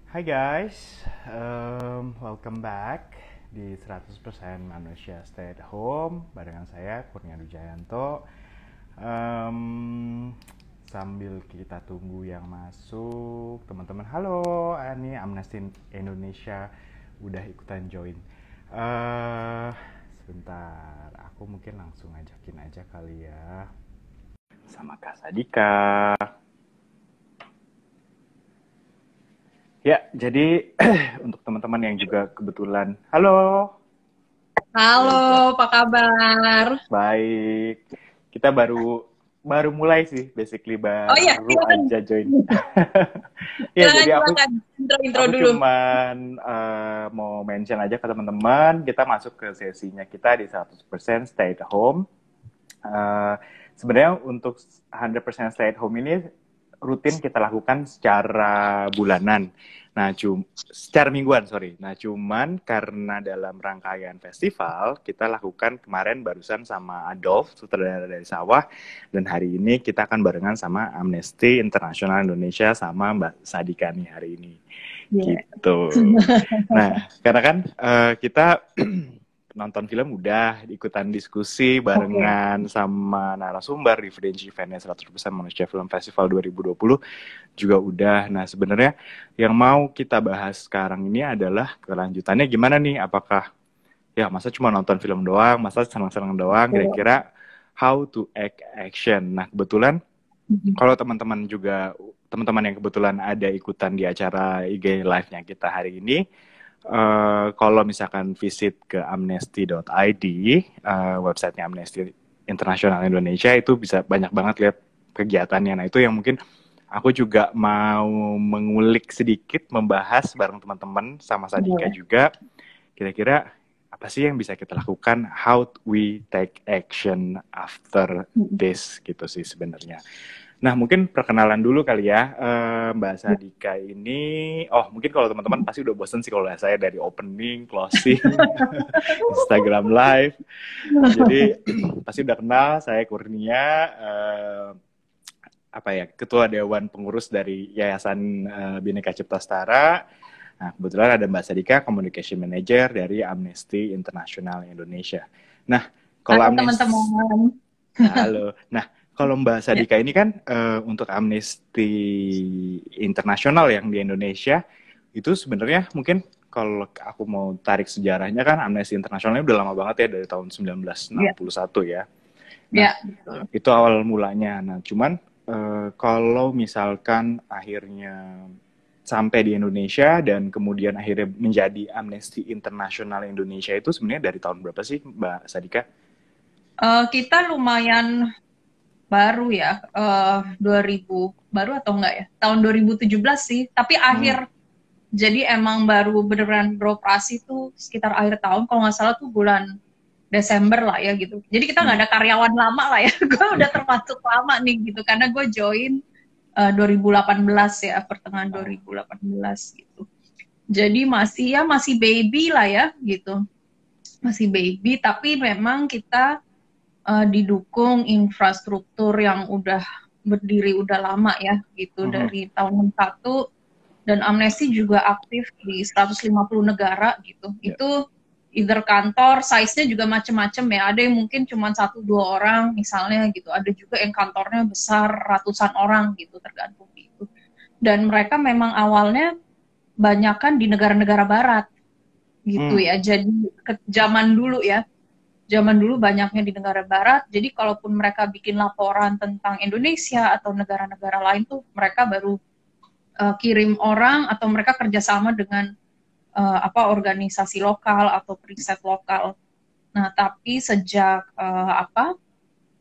Hai guys, welcome back di 100% Manusia Stay at Home barengan saya Kurnia Dujayanto. Sambil kita tunggu yang masuk, teman-teman, halo, ini Amnesty Indonesia udah ikutan join. Sebentar, aku mungkin langsung ajakin aja kali ya sama Kak Sadika. Ya, jadi untuk teman-teman yang juga kebetulan, halo. Halo, apa kabar? Baik. Kita baru mulai sih, basically Oh iya, baru silakan. aja join. Ya, Silakan, jadi aku silakan. Intro aku dulu. cuman mau mention aja ke teman-teman, kita masuk ke sesinya kita di 100% stay at home. Sebenarnya untuk 100% stay at home ini rutin kita lakukan secara bulanan. Nah, secara mingguan, sorry. Nah, cuman karena dalam rangkaian festival, kita lakukan kemarin barusan sama Adolf, sutradara dari Sawah, dan hari ini kita akan barengan sama Amnesty International Indonesia sama Mbak Sadika nih hari ini. Yeah. Gitu. Nah, karena kan kita nonton film udah, ikutan diskusi barengan sama narasumber di Fringe Eventnya 100% Manusia Film Festival 2020 juga udah. Nah, sebenarnya yang mau kita bahas sekarang ini adalah kelanjutannya gimana nih, apakah ya masa cuma nonton film doang, masa senang-senang doang, kira-kira how to action. Nah, kebetulan kalau teman-teman yang kebetulan ada ikutan di acara IG Live-nya kita hari ini, kalau misalkan visit ke amnesty.id, websitenya Amnesty International Indonesia, itu bisa banyak banget lihat kegiatannya. Nah, itu yang mungkin aku juga mau mengulik sedikit, membahas bareng teman-teman sama Sadika juga. Kira-kira apa sih yang bisa kita lakukan? How we take action after this, gitu sih sebenarnya. Nah, mungkin perkenalan dulu kali ya, Mbak Sadika ini. Oh, mungkin kalau teman-teman pasti udah bosen sih kalau saya dari opening, closing, Instagram Live. Jadi pasti udah kenal, saya Kurnia, Ketua Dewan Pengurus dari Yayasan Bhinneka Cipta Setara. Nah, kebetulan ada Mbak Sadika, Communication Manager dari Amnesty International Indonesia. Nah, kalau Halo teman-teman. Halo. Nah, kalau Mbak Sadika ini kan untuk Amnesty International yang di Indonesia, itu sebenarnya mungkin kalau aku mau tarik sejarahnya kan Amnesty International ini udah lama banget ya, dari tahun 1961 ya. Nah, itu awal mulanya. Nah, cuman kalau misalkan akhirnya sampai di Indonesia dan kemudian akhirnya menjadi Amnesty International Indonesia, itu sebenarnya dari tahun berapa sih, Mbak Sadika? Kita lumayan baru ya, 2000 baru atau enggak ya? Tahun 2017 sih, tapi akhir. Jadi emang baru beneran beroperasi tuh sekitar akhir tahun, kalau nggak salah tuh bulan Desember lah ya gitu. Jadi kita nggak ada karyawan lama lah ya. Gue udah termasuk lama nih gitu, karena gue join 2018 ya, pertengahan 2018 gitu. Jadi masih baby lah ya gitu. Masih baby, tapi memang kita didukung infrastruktur yang udah berdiri udah lama ya gitu, dari tahun 61, dan Amnesty juga aktif di 150 negara gitu. Itu either kantor, size-nya juga macam-macam ya. Ada yang mungkin cuma 1-2 orang misalnya gitu. Ada juga yang kantornya besar ratusan orang gitu, tergantung gitu. Dan mereka memang awalnya banyakan di negara-negara barat gitu ya. Jadi zaman dulu ya, zaman dulu banyaknya di negara barat. Jadi kalaupun mereka bikin laporan tentang Indonesia atau negara-negara lain tuh, mereka baru kirim orang atau mereka kerjasama dengan organisasi lokal atau periset lokal. Nah, tapi sejak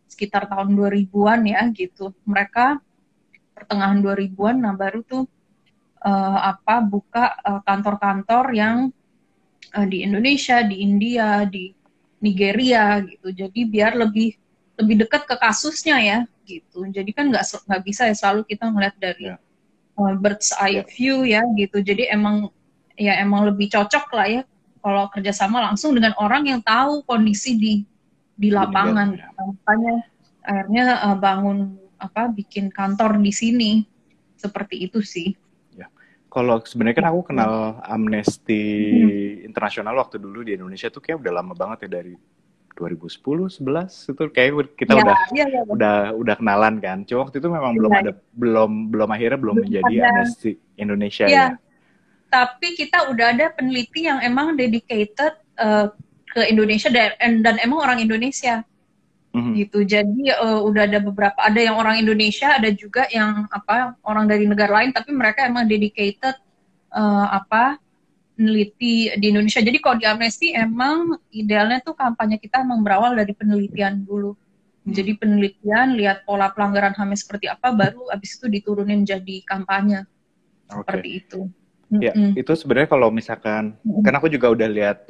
sekitar tahun 2000-an ya gitu, mereka pertengahan 2000-an, nah baru tuh buka kantor-kantor yang di Indonesia, di India, di Nigeria gitu. Jadi biar lebih dekat ke kasusnya ya gitu. Jadi kan nggak bisa ya selalu kita ngeliat dari bird's eye view ya gitu. Jadi emang lebih cocok lah ya kalau kerjasama langsung dengan orang yang tahu kondisi di lapangan. Makanya akhirnya bikin kantor di sini seperti itu sih. Kalau sebenarnya kan aku kenal Amnesty Internasional waktu dulu di Indonesia tuh kayak udah lama banget ya, dari 2010, 11 itu kayak kita Ya, udah ya, ya, udah kenalan kan. Cuma waktu itu memang belum ya, ada, belum akhirnya belum belum menjadi ada. Amnesty Indonesia Ya, ya. tapi kita udah ada peneliti yang emang dedicated ke Indonesia dan emang orang Indonesia gitu. Jadi udah ada beberapa, ada yang orang Indonesia, ada juga yang orang dari negara lain, tapi mereka emang dedicated peneliti di Indonesia. Jadi kalau di Amnesty emang idealnya tuh kampanye kita emang berawal dari penelitian dulu. Jadi penelitian, lihat pola pelanggaran HAM seperti apa, baru abis itu diturunin jadi kampanye. Seperti itu. Ya, itu sebenarnya kalau misalkan, kan aku juga udah lihat,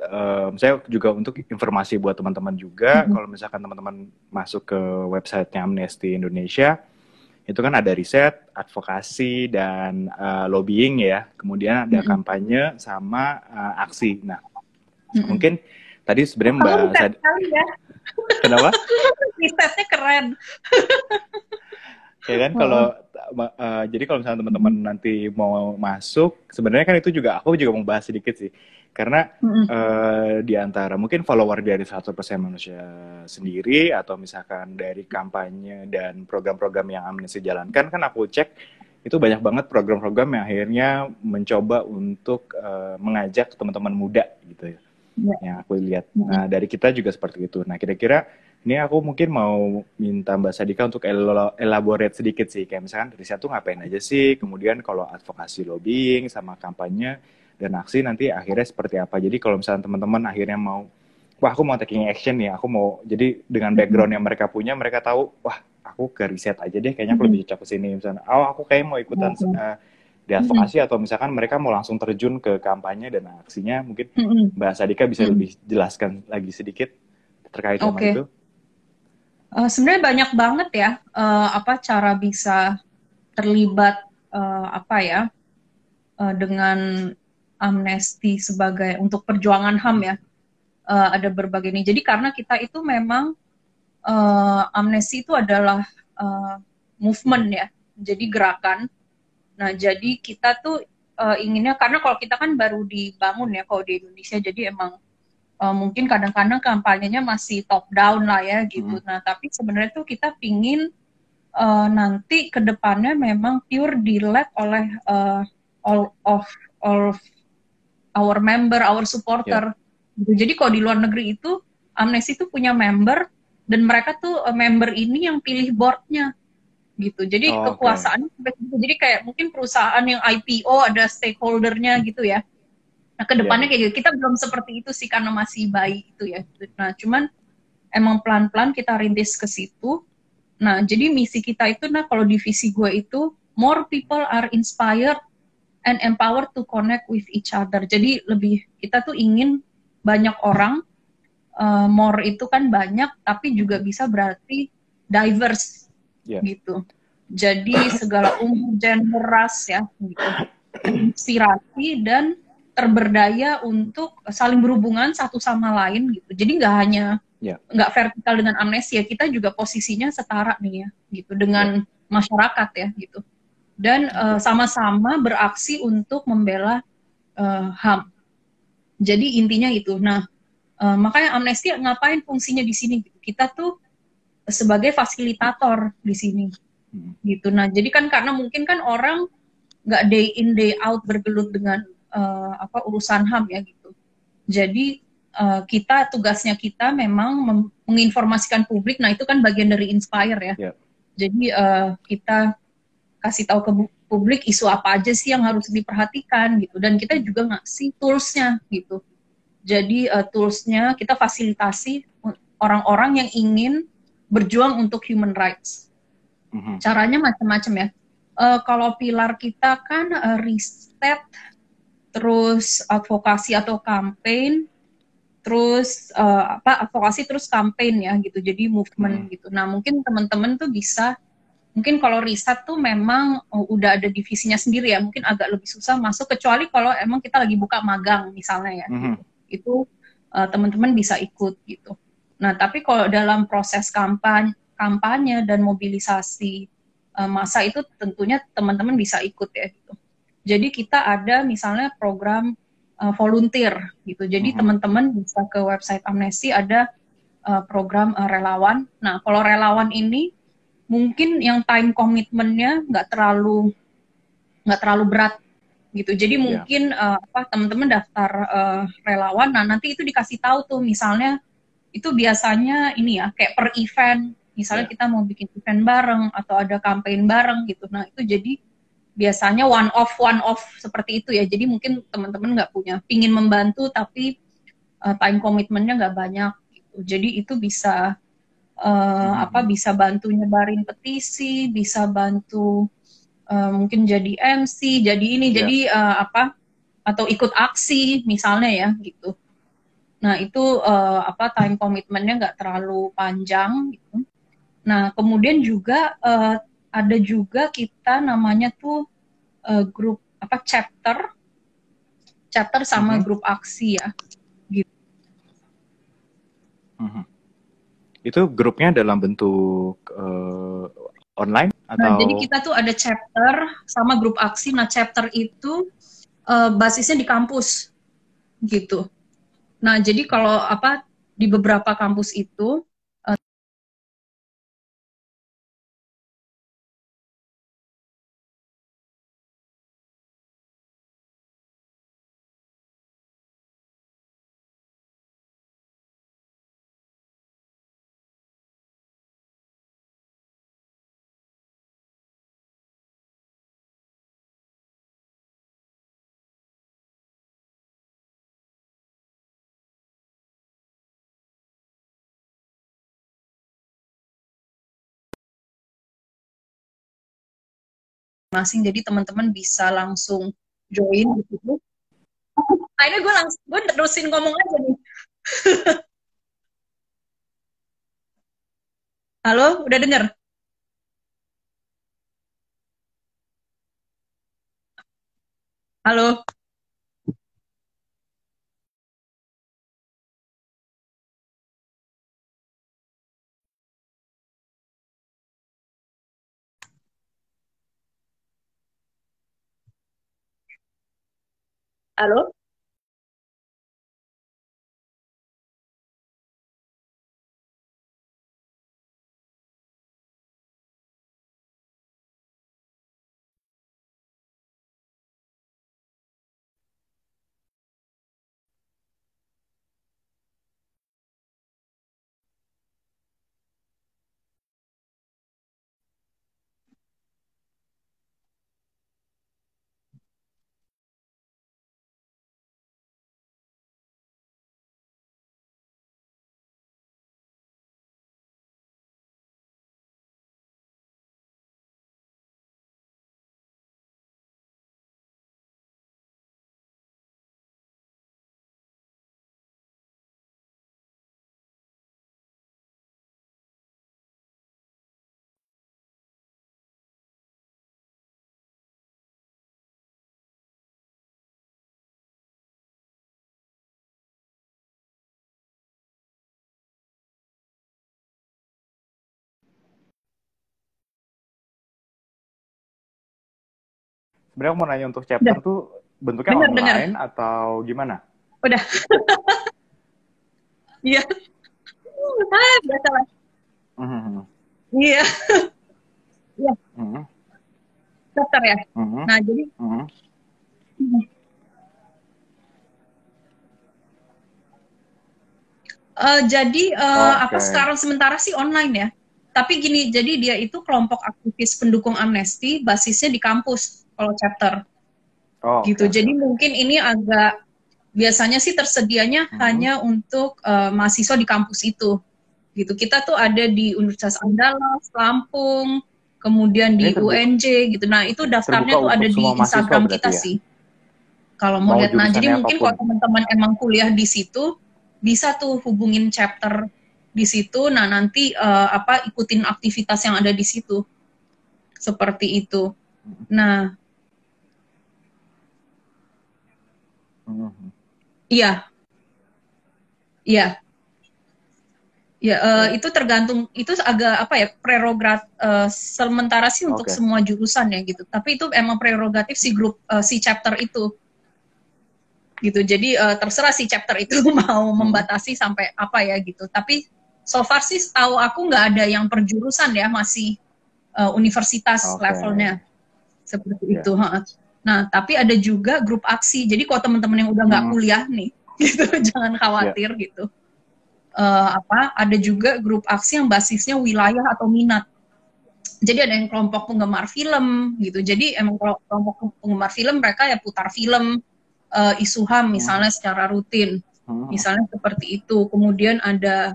saya juga untuk informasi buat teman-teman juga, kalau misalkan teman-teman masuk ke websitenya Amnesty Indonesia, itu kan ada riset, advokasi, dan lobbying ya, kemudian ada kampanye sama aksi. Nah, mungkin tadi sebenarnya Mbak Sadi, ya. Kenapa? Risetnya keren. Ya kan, kalau jadi kalau misalnya teman-teman nanti mau masuk, sebenarnya kan itu juga aku juga mau bahas sedikit sih, karena di antara mungkin follower dari 100% manusia sendiri, atau misalkan dari kampanye dan program-program yang Amnesty jalankan, kan aku cek itu banyak banget program-program yang akhirnya mencoba untuk mengajak teman-teman muda gitu ya, yang aku lihat. Nah, dari kita juga seperti itu. Nah, kira-kira ini aku mungkin mau minta Mbak Sadika untuk elaborate sedikit sih, kayak misalkan riset tuh ngapain aja sih, kemudian kalau advokasi, lobbying, sama kampanye dan aksi nanti akhirnya seperti apa. Jadi kalau misalkan teman-teman akhirnya mau, wah aku mau taking action nih, aku mau, jadi dengan background yang mereka punya, mereka tahu, wah aku ke riset aja deh, kayaknya aku lebih cocok ke sini. Misalnya, aku kayak mau ikutan di advokasi, atau misalkan mereka mau langsung terjun ke kampanye dan aksinya, mungkin Mbak Sadika bisa lebih jelaskan lagi sedikit terkait sama itu. Sebenarnya banyak banget ya cara bisa terlibat dengan Amnesty sebagai untuk perjuangan HAM ya. Ada berbagai nih. Jadi karena kita itu memang Amnesty itu adalah movement ya, jadi gerakan. Nah, jadi kita tuh inginnya, karena kalau kita kan baru dibangun ya kalau di Indonesia, jadi emang mungkin kadang-kadang kampanyenya masih top down lah ya gitu. Nah, tapi sebenarnya tuh kita pingin nanti ke depannya memang pure di-led oleh all of our member, our supporter. Gitu. Jadi kalau di luar negeri itu Amnesty itu punya member, dan mereka tuh member ini yang pilih boardnya gitu. Jadi kekuasaannya jadi kayak mungkin perusahaan yang IPO ada stakeholdernya gitu ya. Nah, kedepannya kayak gitu. Kita belum seperti itu sih karena masih bayi itu ya. Nah, cuman emang pelan-pelan kita rintis ke situ. Nah, jadi misi kita itu, kalau divisi gue itu, more people are inspired and empowered to connect with each other. Jadi lebih, kita tuh ingin banyak orang, more itu kan banyak, tapi juga bisa berarti diverse gitu. Jadi segala umur, gender, ras ya, gitu. Inspirasi dan terberdaya untuk saling berhubungan satu sama lain gitu. Jadi nggak hanya nggak vertikal dengan Amnesty ya, kita juga posisinya setara nih ya, gitu, dengan masyarakat ya, gitu. Dan sama-sama beraksi untuk membela HAM. Jadi intinya itu. Nah, makanya Amnesty ngapain fungsinya di sini? Gitu. Kita tuh sebagai fasilitator di sini, gitu. Nah, jadi kan karena mungkin kan orang nggak day in day out bergelut dengan urusan HAM ya gitu. Jadi tugasnya kita memang menginformasikan publik. Nah, itu kan bagian dari Inspire ya. Jadi kita kasih tahu ke publik isu apa aja sih yang harus diperhatikan gitu, dan kita juga ngasih toolsnya gitu. Jadi toolsnya kita fasilitasi orang-orang yang ingin berjuang untuk human rights. Caranya macam-macam ya. Kalau pilar kita kan riset, terus advokasi atau campaign, terus advokasi terus campaign ya gitu. Jadi movement gitu. Nah, mungkin teman-teman tuh bisa, mungkin kalau riset tuh memang udah ada divisinya sendiri ya, mungkin agak lebih susah masuk, kecuali kalau emang kita lagi buka magang misalnya ya, gitu. Itu teman-teman bisa ikut gitu. Nah, tapi kalau dalam proses kampanye dan mobilisasi masa itu tentunya teman-teman bisa ikut ya gitu. Jadi kita ada misalnya program volunteer gitu. Jadi teman-teman bisa ke website Amnesty, ada program relawan. Nah, kalau relawan ini mungkin yang time commitment-nya nggak terlalu berat gitu. Jadi mungkin teman-teman daftar relawan, nah nanti itu dikasih tahu tuh, misalnya itu biasanya ini ya kayak per event, misalnya kita mau bikin event bareng atau ada campaign bareng gitu. Nah itu jadi biasanya one off seperti itu ya. Jadi mungkin teman-teman nggak pingin membantu tapi time commitment-nya nggak banyak gitu. Jadi itu bisa bisa bantu nyebarin petisi, bisa bantu mungkin jadi MC, jadi ini, jadi atau ikut aksi misalnya ya gitu. Nah itu time commitment-nya nggak terlalu panjang gitu. Nah kemudian juga ada juga kita namanya tuh grup chapter sama grup aksi ya. Gitu. Itu grupnya dalam bentuk online atau? Nah jadi kita tuh ada chapter sama grup aksi. Nah chapter itu basisnya di kampus gitu. Nah jadi kalau di beberapa kampus itu masing, jadi teman-teman bisa langsung join gitu. Akhirnya gue terusin ngomong aja nih. Halo, udah denger? Halo. Halo. Sebenarnya mau nanya untuk chapter tuh bentuknya online atau gimana? Udah. Iya. Biasa lah. Iya. Iya. Chapter ya. Nah jadi. Jadi sekarang sementara sih online ya. Tapi gini, jadi dia itu kelompok aktivis pendukung Amnesty, basisnya di kampus kalau chapter. Gitu. Jadi mungkin ini agak biasanya sih tersedianya hanya untuk mahasiswa di kampus itu. Gitu. Kita tuh ada di Universitas Andalas, Lampung, kemudian di UNJ gitu. Nah, itu daftarnya tuh ada di Instagram kita sih. Kalau mau lihat. Nah, jadi mungkin kalau teman-teman emang kuliah di situ, bisa tuh hubungin chapter di situ. Nah, nanti ikutin aktivitas yang ada di situ. Seperti itu. Nah, iya. Iya. Ya, itu tergantung, itu agak apa ya, prerogatif sementara sih untuk semua jurusan ya gitu. Tapi itu emang prerogatif si grup si chapter itu gitu. Jadi terserah si chapter itu mau membatasi sampai apa ya gitu. Tapi so far sih tahu aku nggak ada yang per jurusan ya, masih universitas levelnya seperti itu. Nah, tapi ada juga grup aksi. Jadi kalau teman-teman yang udah nggak kuliah nih, gitu, jangan khawatir gitu. Ada juga grup aksi yang basisnya wilayah atau minat. Jadi ada yang kelompok penggemar film gitu. Jadi emang kalau kelompok penggemar film mereka ya putar film isu HAM misalnya secara rutin. Misalnya seperti itu. Kemudian ada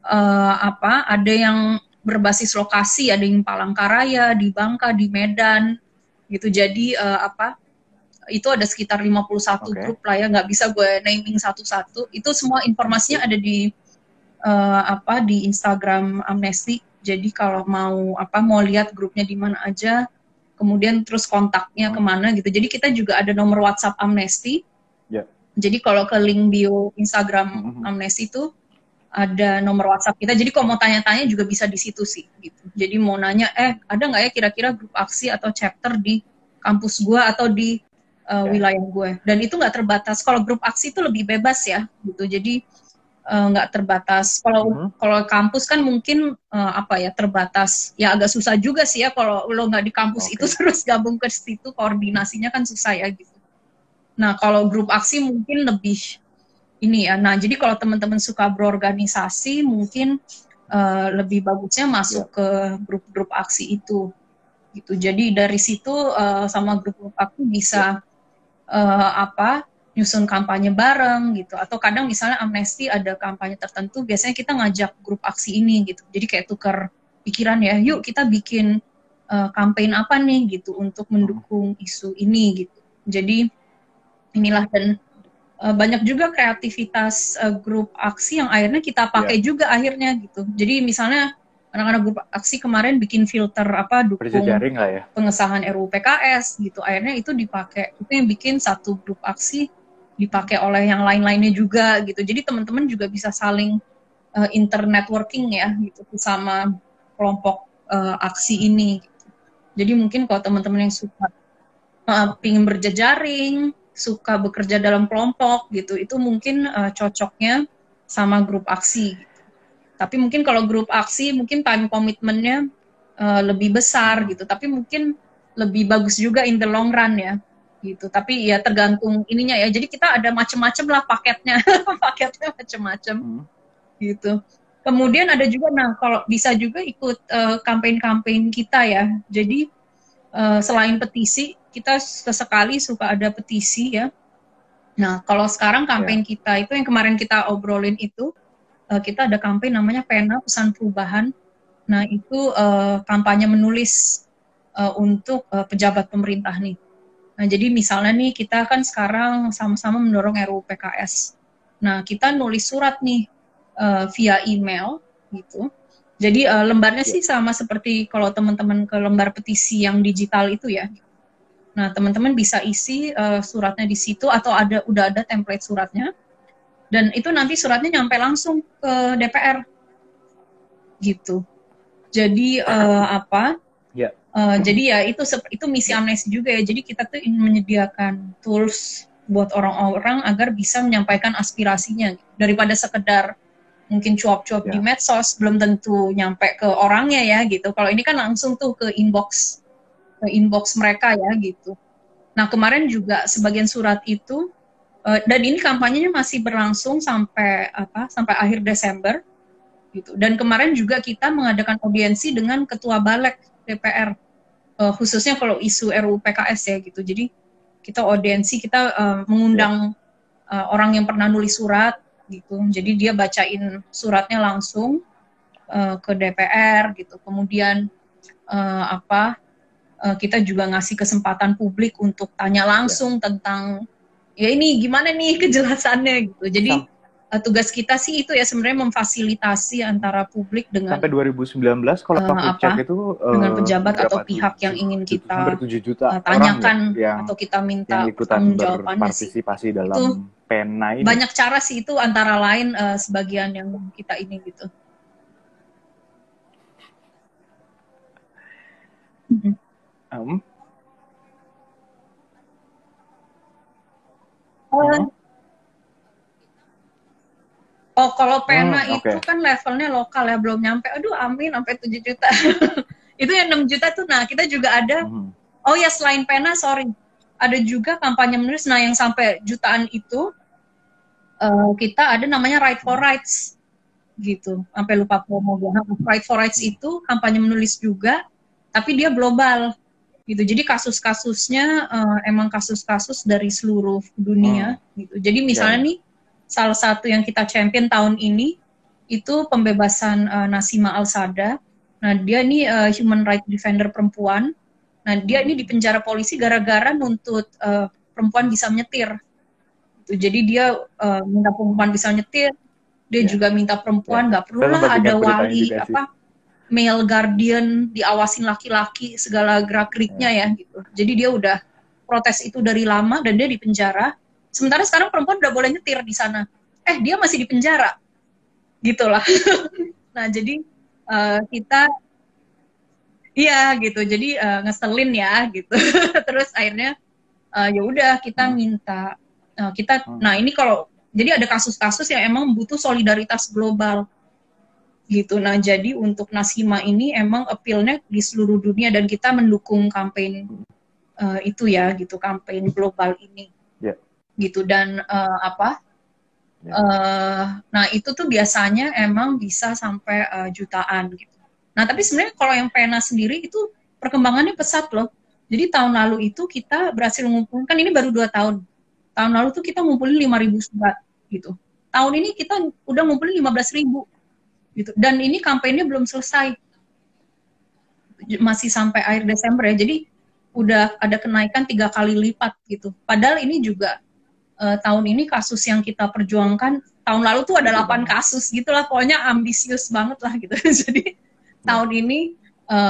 ada yang berbasis lokasi, ada yang Palangkaraya, di Bangka, di Medan gitu. Jadi itu ada sekitar 51 grup lah ya, nggak bisa gue naming satu-satu. Itu semua informasinya ada di di Instagram Amnesty. Jadi kalau mau lihat grupnya di mana aja, kemudian terus kontaknya kemana gitu. Jadi kita juga ada nomor WhatsApp Amnesty. Jadi kalau ke link bio Instagram Amnesty itu ada nomor WhatsApp kita. Jadi kalau mau tanya-tanya juga bisa di situ sih gitu. Jadi mau nanya ada nggak ya kira-kira grup aksi atau chapter di kampus gue atau di wilayah gue. Dan itu nggak terbatas. Kalau grup aksi itu lebih bebas ya gitu. Jadi nggak terbatas. Kalau kampus kan mungkin terbatas. Ya agak susah juga sih ya kalau lo nggak di kampus itu terus gabung ke situ, koordinasinya kan susah ya gitu. Nah kalau grup aksi mungkin lebih ini ya. Nah jadi kalau teman-teman suka berorganisasi mungkin lebih bagusnya masuk ke grup-grup aksi itu gitu. Jadi dari situ sama grup-grup aksi bisa nyusun kampanye bareng gitu, atau kadang misalnya Amnesty ada kampanye tertentu, biasanya kita ngajak grup aksi ini gitu, jadi kayak tukar pikiran ya, yuk kita bikin campaign apa nih gitu untuk mendukung isu ini gitu. Jadi inilah, dan banyak juga kreativitas grup aksi yang akhirnya kita pakai juga akhirnya gitu. Jadi misalnya anak-anak grup aksi kemarin bikin filter dukung pengesahan RUU PKS gitu, akhirnya itu dipakai, itu yang bikin satu grup aksi dipakai oleh yang lain-lainnya juga gitu. Jadi teman-teman juga bisa saling internetworking ya gitu sama kelompok aksi ini gitu. Jadi mungkin kalau teman-teman yang suka pingin berjejaring, suka bekerja dalam kelompok gitu, itu mungkin cocoknya sama grup aksi gitu. Tapi mungkin kalau grup aksi mungkin time commitment-nya lebih besar gitu, tapi mungkin lebih bagus juga in the long run ya gitu. Tapi ya tergantung ininya ya. Jadi kita ada macam-macam lah paketnya, paketnya macam-macam gitu. Kemudian ada juga, nah kalau bisa juga ikut campaign-campaign kita ya. Jadi selain petisi, kita sesekali suka ada petisi ya. Nah kalau sekarang campaign kita itu yang kemarin kita obrolin itu, kita ada campaign namanya Pena Pesan Perubahan. Nah itu kampanye menulis untuk pejabat pemerintah nih. Nah, jadi misalnya nih, kita kan sekarang sama-sama mendorong RUU PKS. Nah, kita nulis surat nih via email gitu. Jadi lembarnya sih sama seperti kalau teman-teman ke lembar petisi yang digital itu ya. Nah, teman-teman bisa isi suratnya di situ atau udah ada template suratnya. Dan itu nanti suratnya nyampe langsung ke DPR. Gitu. Jadi jadi ya itu misi Amnesty juga ya. Jadi kita tuh ingin menyediakan tools buat orang-orang agar bisa menyampaikan aspirasinya daripada sekedar mungkin cuap-cuap di medsos, belum tentu nyampe ke orangnya ya gitu. Kalau ini kan langsung tuh ke inbox mereka ya gitu. Nah kemarin juga sebagian surat itu dan ini kampanyenya masih berlangsung sampai akhir Desember gitu. Dan kemarin juga kita mengadakan audiensi dengan Ketua Balek DPR. Khususnya kalau isu RUU PKS ya gitu. Jadi kita audiensi, kita mengundang orang yang pernah nulis surat gitu. Jadi dia bacain suratnya langsung ke DPR gitu. Kemudian kita juga ngasih kesempatan publik untuk tanya langsung tentang ya ini gimana nih kejelasannya gitu. Jadi tugas kita sih itu ya sebenarnya memfasilitasi antara publik dengan sampai 2019 kalau aku cek itu dengan pejabat atau pihak yang ingin kita tanyakan atau kita minta pertanggungjawabannya partisipasi dalam Pena ini. Banyak cara sih itu, antara lain sebagian yang kita ini gitu. Um, Oh, oh, kalau pena itu Oke. kan levelnya lokal ya, belum nyampe. Aduh, amin sampai 7 juta. Itu yang 6 juta tuh. Nah, kita juga ada. Oh ya, selain pena, sorry. Ada juga kampanye menulis. Nah, yang sampai jutaan itu, kita ada namanya Right for Rights. Gitu. Sampai lupa promo. Right for Rights itu kampanye menulis juga, tapi dia global. Gitu. Jadi kasus-kasusnya emang kasus-kasus dari seluruh dunia. Gitu. Jadi misalnya nih, salah satu yang kita champion tahun ini itu pembebasan Nasima Al-Sada. Nah, dia ini human right defender perempuan. Nah, dia ini di penjara polisi gara-gara nuntut perempuan bisa menyetir. Jadi dia minta perempuan bisa menyetir, dia juga minta perempuan nggak perlulah ada wali male guardian diawasin laki-laki segala gerak-geriknya ya gitu. Jadi dia udah protes itu dari lama dan dia di penjara. Sementara sekarang perempuan udah boleh nyetir di sana. Dia masih di penjara. Gitulah. Nah, jadi kita iya gitu. Jadi ngeselin ya gitu. Terus akhirnya ya udah kita minta nah ini kalau jadi ada kasus-kasus yang emang butuh solidaritas global gitu. Nah, jadi untuk Nasima ini emang appeal-nya di seluruh dunia dan kita mendukung campaign itu ya gitu, campaign global ini. Gitu dan nah itu tuh biasanya emang bisa sampai jutaan gitu. Nah, tapi sebenarnya kalau yang pena sendiri itu perkembangannya pesat loh. Jadi tahun lalu itu kita berhasil mengumpulkan, kan ini baru 2 tahun. Tahun lalu tuh kita ngumpulin 5.000 surat gitu. Tahun ini kita udah ngumpulin 15.000 gitu. Dan ini kampanye belum selesai. Masih sampai akhir Desember ya. Jadi udah ada kenaikan 3 kali lipat gitu. Padahal ini juga tahun ini kasus yang kita perjuangkan, tahun lalu tuh ada 8 kasus gitulah, pokoknya ambisius banget lah gitu. Jadi tahun ini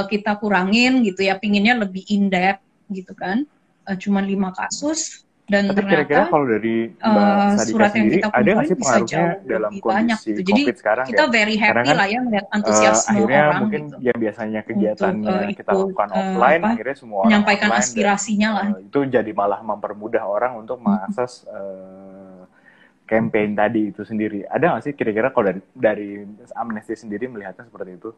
kita kurangin gitu ya, pinginnya lebih in-depth gitu kan. Cuman 5 kasus. Dan tapi kira-kira kalau dari Mbak Sadika sendiri, ada nggak sih pengaruhnya dalam kondisi gitu. COVID sekarang? Kita very happy lah ya melihat antusiasme akhirnya orang mungkin gitu. yang biasanya kegiatannya untuk, kita lakukan offline, akhirnya semua orang menyampaikan online aspirasinya dan, lah. Itu jadi malah mempermudah orang untuk mengakses campaign tadi itu sendiri. Ada nggak sih kira-kira kalau dari Amnesty sendiri melihatnya seperti itu?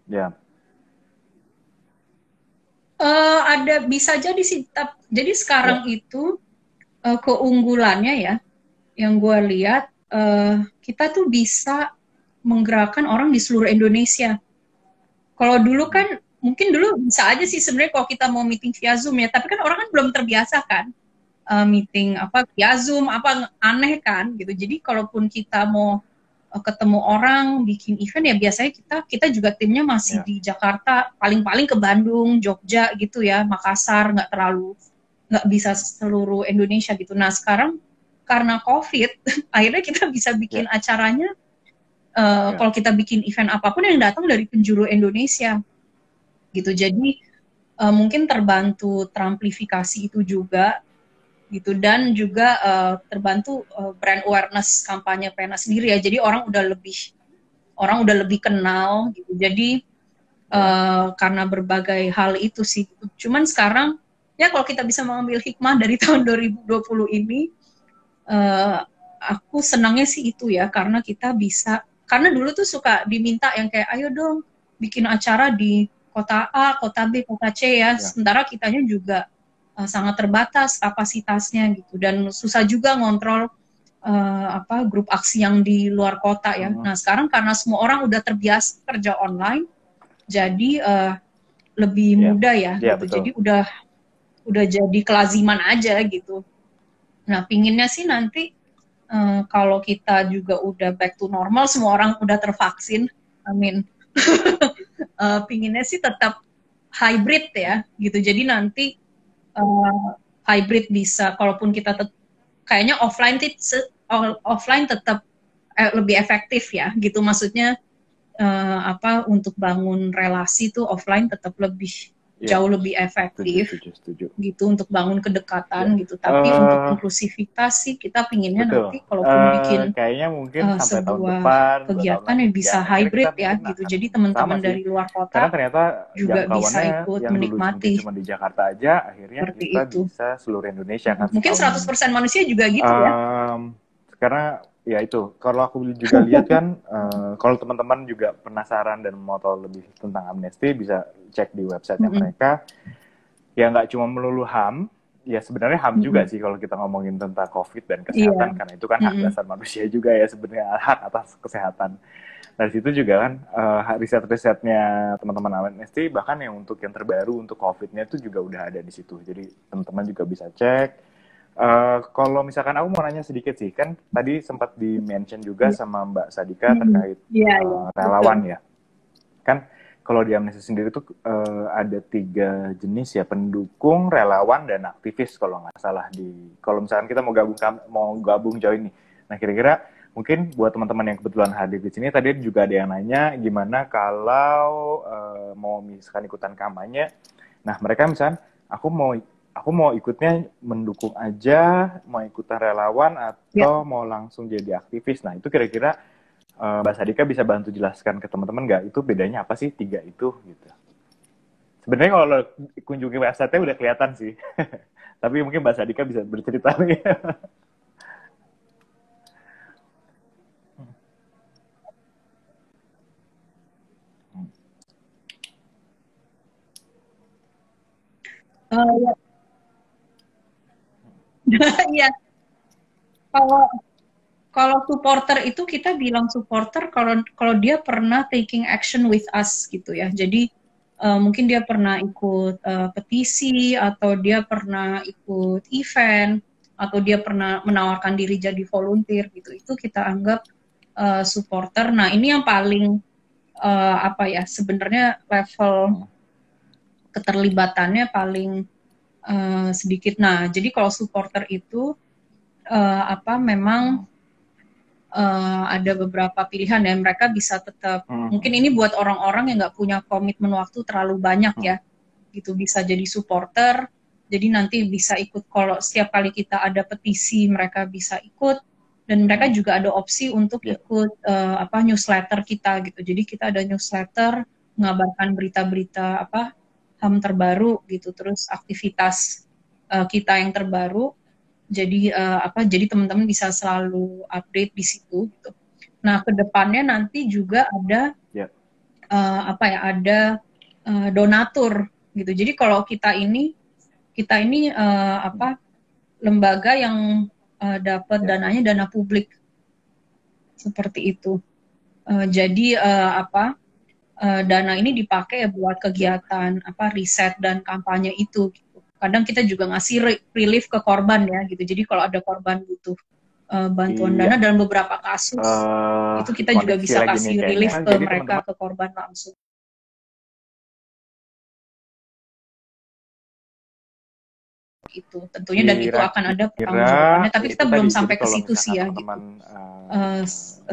Ya. Ada bisa jadi sih. Jadi sekarang itu keunggulannya ya, yang gue lihat kita tuh bisa menggerakkan orang di seluruh Indonesia. Kalau dulu kan mungkin dulu bisa aja sih sebenarnya kalau kita mau meeting via Zoom ya, tapi kan orang kan belum terbiasa kan meeting via Zoom aneh kan gitu. Jadi kalaupun kita mau ketemu orang bikin event ya biasanya kita juga timnya masih di Jakarta, paling-paling ke Bandung, Jogja gitu ya, Makassar, nggak bisa seluruh Indonesia gitu. Nah sekarang karena COVID akhirnya kita bisa bikin acaranya kalau kita bikin event apapun yang datang dari penjuru Indonesia gitu. Jadi mungkin terbantu teramplifikasi itu juga gitu, dan juga terbantu brand awareness kampanye pena sendiri ya. Jadi orang udah lebih kenal gitu. Jadi karena berbagai hal itu sih. Cuman sekarang ya kalau kita bisa mengambil hikmah dari tahun 2020 ini, aku senangnya sih itu ya, karena kita bisa, karena dulu tuh suka diminta yang kayak ayo dong bikin acara di kota A, kota B, kota C ya. Sementara kitanya juga sangat terbatas kapasitasnya gitu, dan susah juga ngontrol grup aksi yang di luar kota ya. Nah sekarang karena semua orang udah terbiasa kerja online, jadi lebih mudah ya gitu. Jadi udah jadi kelaziman aja gitu. Nah pinginnya sih nanti kalau kita juga udah back to normal, semua orang udah tervaksin, amin. Pinginnya sih tetap hybrid ya gitu. Jadi nanti hybrid bisa, kalaupun kita kayaknya offline tetap lebih efektif ya gitu. Maksudnya untuk bangun relasi tuh offline tetap lebih jauh lebih efektif setuju. gitu untuk bangun kedekatan gitu. Tapi untuk inklusivitas sih kita pinginnya nanti kalaupun bikin kayaknya mungkin sampai tahun sebuah depan, kegiatan yang bisa hybrid ya gitu. Jadi teman-teman dari luar kota karena ternyata juga bisa ikut yang menikmati. Dulu cuma di Jakarta aja, akhirnya Seperti kita itu. bisa seluruh Indonesia kan. Mungkin 100% manusia juga gitu ya. Karena ya itu, kalau aku juga lihat kan, kalau teman-teman juga penasaran dan mau tahu lebih tentang Amnesty, bisa cek di websitenya mereka. Ya nggak cuma melulu HAM, ya sebenarnya HAM juga sih kalau kita ngomongin tentang COVID dan kesehatan, karena itu kan hak dasar manusia juga ya sebenarnya, hak atas kesehatan. Dari situ juga kan riset-risetnya teman-teman Amnesty, bahkan yang untuk yang terbaru untuk COVID-nya itu juga udah ada di situ. Jadi teman-teman juga bisa cek. Kalau misalkan aku mau nanya sedikit sih, kan tadi sempat di-mention juga sama Mbak Sadika terkait relawan ya. Kan kalau di Amnesty sendiri tuh ada 3 jenis ya, pendukung, relawan, dan aktivis kalau nggak salah. Kalau misalkan kita mau gabung join nih, nah kira-kira mungkin buat teman-teman yang kebetulan hadir di sini, tadi juga ada yang nanya gimana kalau mau misalkan ikutan kampanye. Nah mereka misalkan aku mau ikutnya mendukung aja, mau ikutan relawan atau mau langsung jadi aktivis. Nah itu kira-kira Mbak Sadika bisa bantu jelaskan ke teman-teman nggak, itu bedanya apa sih 3 itu gitu. Sebenarnya kalau kunjungi website-nya udah kelihatan sih. Tapi mungkin Mbak Sadika bisa bercerita nih. Iya. Kalau supporter itu kita bilang supporter kalau dia pernah taking action with us gitu ya. Jadi mungkin dia pernah ikut petisi, atau dia pernah ikut event, atau dia pernah menawarkan diri jadi volunteer gitu. Itu kita anggap supporter. Nah ini yang paling sebenarnya level keterlibatannya paling sedikit. Nah jadi kalau supporter itu memang ada beberapa pilihan ya, mereka bisa tetap mungkin ini buat orang-orang yang nggak punya komitmen waktu terlalu banyak ya gitu, bisa jadi supporter, jadi nanti bisa ikut kalau setiap kali kita ada petisi mereka bisa ikut, dan mereka juga ada opsi untuk ikut newsletter kita gitu. Jadi kita ada newsletter mengabarkan berita-berita HAM terbaru gitu, terus aktivitas kita yang terbaru. Jadi jadi teman-teman bisa selalu update di situ gitu. Nah, kedepannya nanti juga ada ada donatur gitu. Jadi kalau kita ini lembaga yang dapat dananya dana publik seperti itu. Jadi dana ini dipakai buat kegiatan riset dan kampanye itu. Kadang kita juga ngasih relief ke korban ya gitu. Jadi kalau ada korban butuh bantuan dana dalam beberapa kasus itu kita juga bisa kasih relief ke mereka, ke korban langsung. Itu tentunya, dan itu akan ada pertanggungjawabannya, tapi kita belum sampai ke situ sih ya gitu.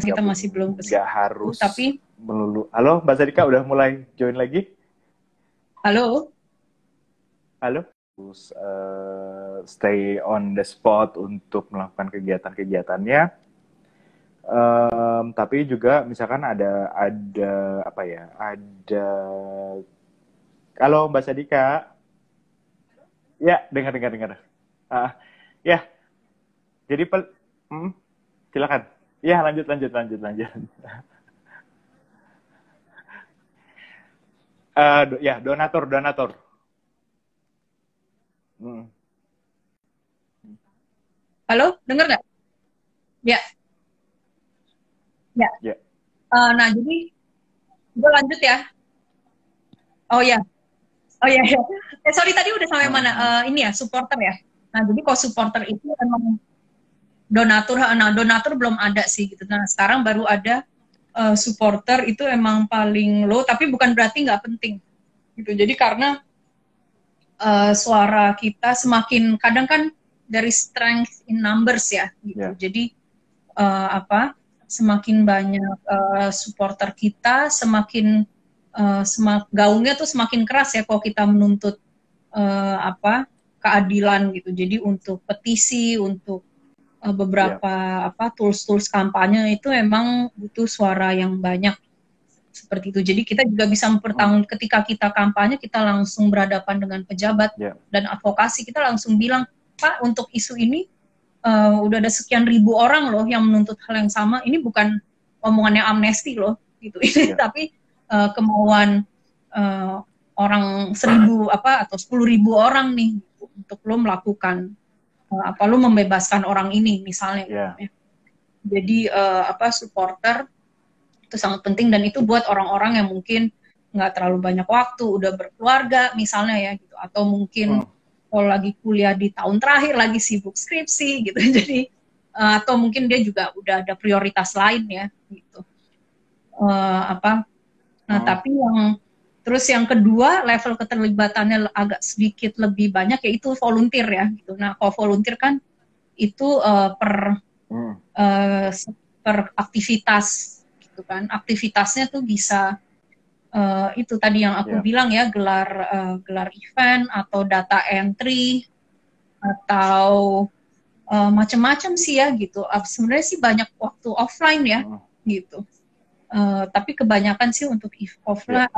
Kita masih belum ke situ. Nggak harus tapi melulu. Halo Mbak Sadika, udah mulai join lagi? Halo. Stay on the spot untuk melakukan kegiatan-kegiatannya. Tapi juga misalkan ada kalau Mbak Sadika, ya dengar. Ya, jadi silakan. Ya lanjut. Donatur. Halo, dengar nggak? Ya. Nah, jadi gue lanjut ya. Oh ya. Sorry, tadi udah sampai mana? Ini ya, supporter ya. Nah, jadi kalau supporter itu emang donatur. Nah, donatur belum ada sih gitu. Nah, sekarang baru ada supporter, itu emang paling low, tapi bukan berarti nggak penting gitu. Jadi karena suara kita semakin, kadang kan dari strength in numbers ya gitu. Jadi semakin banyak supporter kita, semakin gaungnya tuh semakin keras ya kalau kita menuntut keadilan gitu. Jadi untuk petisi, untuk beberapa tools kampanye itu emang butuh suara yang banyak seperti itu. Jadi kita juga bisa ketika kita kampanye kita langsung berhadapan dengan pejabat dan advokasi, kita langsung bilang, Pak, untuk isu ini udah ada sekian ribu orang loh yang menuntut hal yang sama. Ini bukan omongannya amnesti loh, gitu. Ini tapi kemauan orang 1.000 atau 10.000 orang nih gitu, untuk lo melakukan lo membebaskan orang ini misalnya. Gitu, ya. Jadi supporter itu sangat penting, dan itu buat orang-orang yang mungkin nggak terlalu banyak waktu, udah berkeluarga misalnya ya gitu, atau mungkin kalau lagi kuliah di tahun terakhir lagi sibuk skripsi gitu. Jadi atau mungkin dia juga udah ada prioritas lain ya gitu. Tapi yang kedua, level keterlibatannya agak sedikit lebih banyak, yaitu volunteer ya gitu. Nah, kalau volunteer kan itu per aktivitas gitu kan. Aktivitasnya tuh bisa itu tadi yang aku bilang ya, gelar event atau data entry atau macam-macam sih ya gitu. Sebenarnya sih banyak waktu offline ya gitu. Tapi kebanyakan sih untuk offline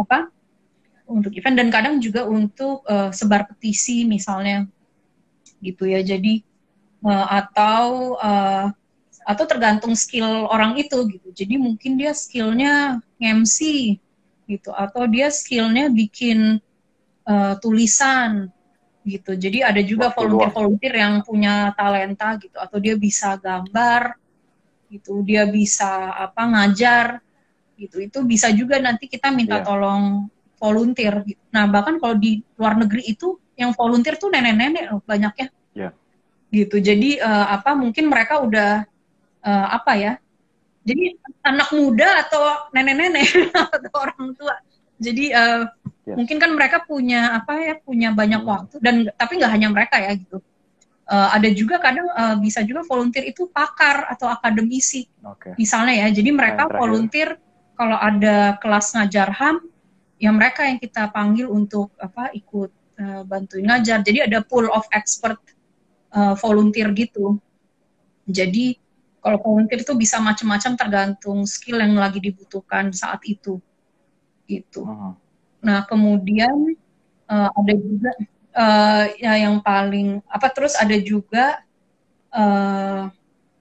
untuk event, dan kadang juga untuk sebar petisi misalnya gitu ya. Jadi atau tergantung skill orang itu gitu. Jadi mungkin dia skillnya MC gitu, atau dia skillnya bikin tulisan gitu. Jadi ada juga volunteer yang punya talenta gitu, atau dia bisa gambar gitu, dia bisa ngajar gitu. Itu bisa juga nanti kita minta tolong volunteer gitu. Nah, bahkan kalau di luar negeri itu yang volunteer tuh nenek-nenek loh banyaknya. Gitu. Jadi mungkin mereka udah jadi anak muda atau nenek-nenek atau orang tua. Jadi mungkin kan mereka punya punya banyak waktu, dan tapi nggak hanya mereka ya gitu. Ada juga kadang bisa juga volunteer itu pakar atau akademisi misalnya ya. Jadi mereka volunteer kalau ada kelas ngajar HAM, ya mereka yang kita panggil untuk ikut bantuin ngajar. Jadi ada pool of expert volunteer gitu. Jadi kalau volunteer itu bisa macam-macam tergantung skill yang lagi dibutuhkan saat itu, gitu. Nah kemudian ada juga yang paling terus ada juga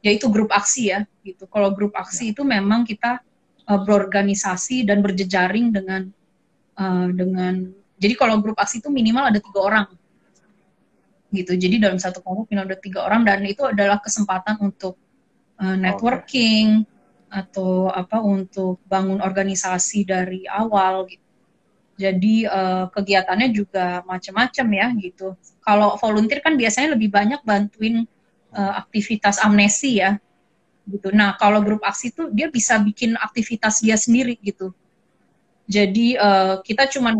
yaitu grup aksi ya, gitu. Kalau grup aksi itu memang kita berorganisasi dan berjejaring dengan jadi kalau grup aksi itu minimal ada 3 orang. Gitu. Jadi dalam satu kelompok minimal ada 3 orang, dan itu adalah kesempatan untuk networking atau untuk bangun organisasi dari awal gitu. Jadi kegiatannya juga macam-macam ya gitu. Kalau volunteer kan biasanya lebih banyak bantuin aktivitas amnesti ya gitu. Nah kalau grup aksi itu dia bisa bikin aktivitas dia sendiri gitu. Jadi kita cuma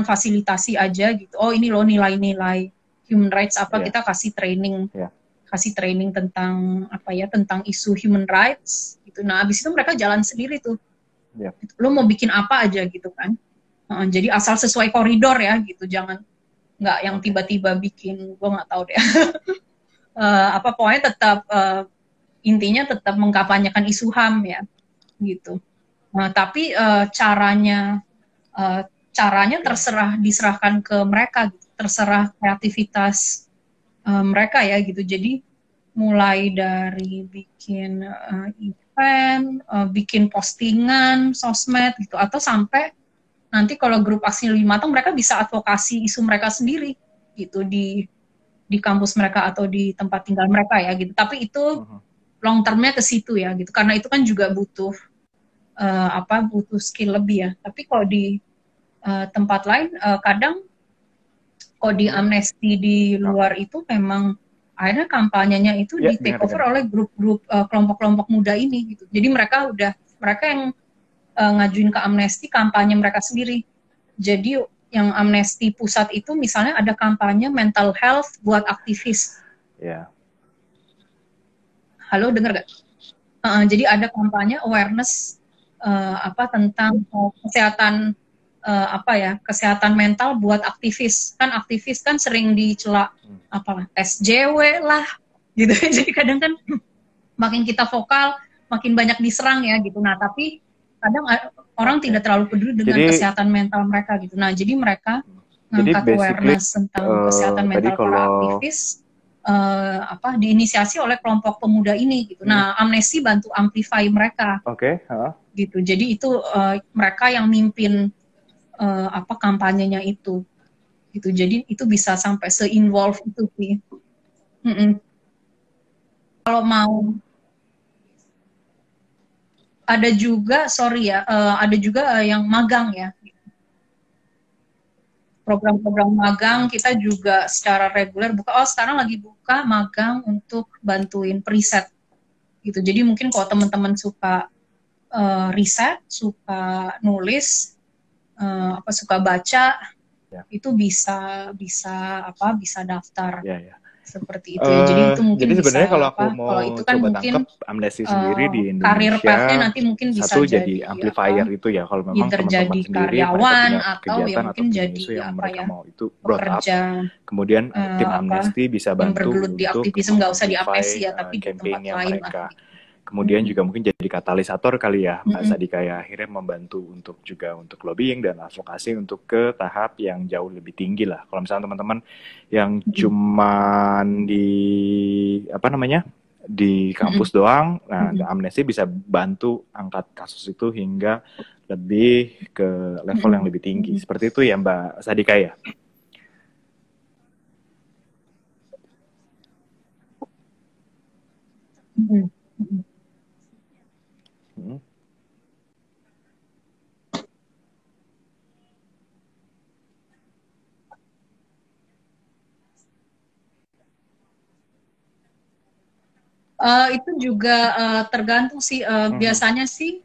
fasilitasi aja gitu. Oh ini loh nilai-nilai human rights kita kasih training. Kasih training tentang tentang isu human rights gitu. Nah abis itu mereka jalan sendiri tuh. Lo mau bikin apa aja gitu kan. Jadi asal sesuai koridor ya gitu, jangan nggak yang tiba-tiba bikin, gue nggak tahu deh. Pokoknya tetap intinya tetap mengkampanyekan isu HAM ya gitu. Nah tapi caranya diserahkan ke mereka gitu. Terserah kreativitas mereka ya gitu. Jadi mulai dari bikin event, bikin postingan sosmed gitu, atau sampai nanti kalau grup aksi lebih matang mereka bisa advokasi isu mereka sendiri gitu di kampus mereka atau di tempat tinggal mereka ya gitu. Tapi itu long termnya ke situ ya gitu, karena itu kan juga butuh butuh skill lebih ya. Tapi kalau di tempat lain kadang kalau di amnesti di luar itu memang akhirnya kampanyenya itu di take over oleh grup-grup kelompok-kelompok muda ini gitu. Jadi mereka yang ngajuin ke amnesti kampanye mereka sendiri. Jadi yang amnesti pusat itu misalnya ada kampanye mental health buat aktivis. Halo, dengar gak? Jadi ada kampanye awareness tentang kesehatan kesehatan mental buat aktivis. Kan aktivis kan sering dicela SJW lah gitu. Jadi kadang kan makin kita vokal makin banyak diserang ya gitu. Nah, tapi kadang orang tidak terlalu peduli dengan kesehatan mental mereka gitu. Nah, jadi mereka ngangkat awareness tentang kesehatan mental para aktivis diinisiasi oleh kelompok pemuda ini gitu. Nah, Amnesty bantu amplify mereka. Gitu. Jadi itu mereka yang mimpin kampanyenya itu. Gitu. Jadi itu bisa sampai se-involve itu sih. Kalau mau ada juga yang magang ya. Program-program magang kita juga secara reguler buka. Sekarang lagi buka magang untuk bantuin periset gitu. Jadi mungkin kalau teman-teman suka riset, suka nulis, suka baca, itu bisa daftar. Seperti itu ya. Jadi itu mungkin jadi sebenarnya kalau aku mau kalau itu kan coba mungkin tangkap Amnesty sendiri di Indonesia, karir pathnya nanti mungkin bisa jadi amplifier itu ya. Kalau memang teman-teman jadi sendiri karyawan atau ya mungkin jadi yang mereka mau itu brought up, pekerja, kemudian tim Amnesty bisa bantu bergelut di aktivisme, nggak usah di Amnesty ya, tapi di tempat lain mereka. Kemudian juga mungkin jadi katalisator kali ya, Mbak Sadika ya, akhirnya membantu untuk lobbying dan advokasi untuk ke tahap yang jauh lebih tinggi lah. Kalau misalnya teman-teman yang cuman di kampus doang, nah Amnesty bisa bantu angkat kasus itu hingga lebih ke level yang lebih tinggi. Seperti itu ya Mbak Sadika ya? Itu juga tergantung sih, biasanya sih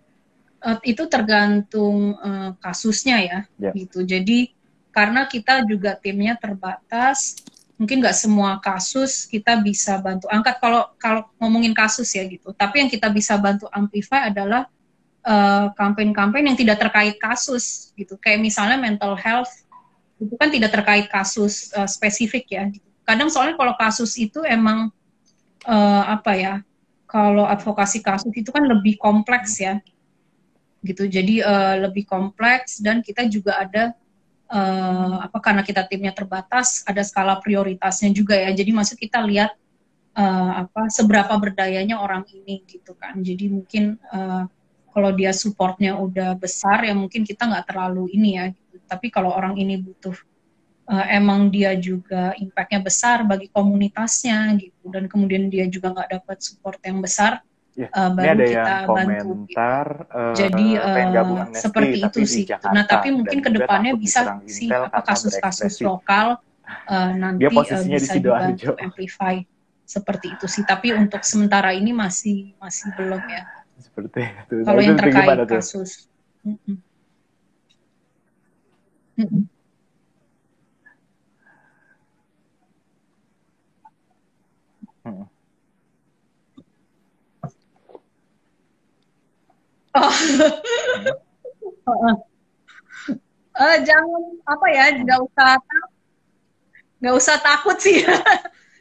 itu tergantung kasusnya ya, gitu. Jadi karena kita juga timnya terbatas, mungkin nggak semua kasus kita bisa bantu angkat kalau ngomongin kasus ya gitu. Tapi yang kita bisa bantu amplify adalah campaign-campaign yang tidak terkait kasus gitu. Kayak misalnya mental health itu kan tidak terkait kasus spesifik ya. Gitu. Kadang soalnya kalau kasus itu emang kalau advokasi kasus itu kan lebih kompleks ya, gitu. Jadi lebih kompleks dan kita juga ada karena kita timnya terbatas, ada skala prioritasnya juga ya. Jadi maksud kita lihat seberapa berdayanya orang ini gitu kan. Jadi mungkin kalau dia supportnya udah besar ya mungkin kita nggak terlalu ini ya. Gitu. Tapi kalau orang ini butuh emang dia juga impact-nya besar bagi komunitasnya gitu, dan kemudian dia juga nggak dapat support yang besar, baru kita bantu gitu. Jadi seperti itu sih. Nah tapi mungkin kedepannya bisa sih kasus-kasus lokal nanti bisa dibantu amplify seperti itu sih. Tapi untuk sementara ini masih belum ya. Seperti itu. Kalau yang terkait kasus. Jangan nggak usah takut sih.